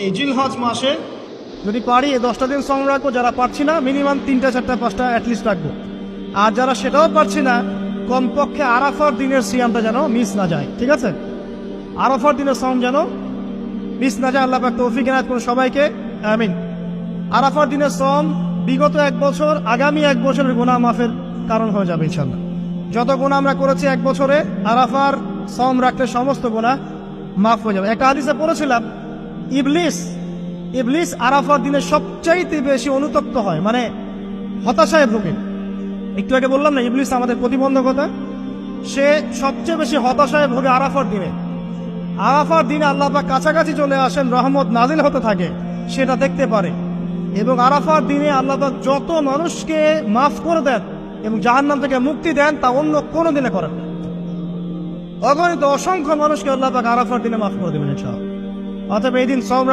এই জিলহজ মাসে যদি পারি এই 10টা দিন সম রাখবো, যারা পারছি না মিনিমাম 3টা 4টা 5টা অ্যাটলিস্ট রাখবো। আর যারা সেটাও পারছি না, কমপক্ষে আরাফার দিনের সিয়ামটা যেন মিস না যায়, ঠিক আছে? আরাফার দিনের সম যেন মিস না যায়। আল্লাহ পাক তৌফিক এনায়েত করুন সবাইকে, আমিন। আরাফার দিনের সম বিগত 1 বছর, আগামী 1 বছরের গুনাহ মাফের কারণ হয়ে যাবে ইনশাআল্লাহ। যত গুনাহ আমরা করেছি 1 বছরে, আরাফার সম রাখলে সমস্ত গুনাহ মাফ হয়ে যাবে। একটা হাদিসে পড়েছিলাম, ইবলিস আরাফার দিনে সবচাইতে বেশি অনুতপ্ত হয়, মানে হতাশায় ভোগে। একটু আগে বললাম না, ইবলিস আমাদের প্রতিবন্ধকতা, সে সবচেয়ে বেশি হতাশায় ভোগে আরাফার দিনে। আরাফার দিনে আল্লাহ পাক কাছাকাছি চলে আসেন, রহমত নাজিল হতে থাকে, সেটা দেখতে পারে। এবং আরাফার দিনে আল্লাহ পাক যত মানুষকে মাফ করে দেন এবং জাহান্নাম থেকে মুক্তি দেন, তা অন্য কোনো দিনে করেন না। অগণিত অসংখ্য মানুষকে আল্লাহ পাক আরাফার দিনে মাফ করে দেবেন ইনশাআল্লাহ। অতএব এই দিন সওম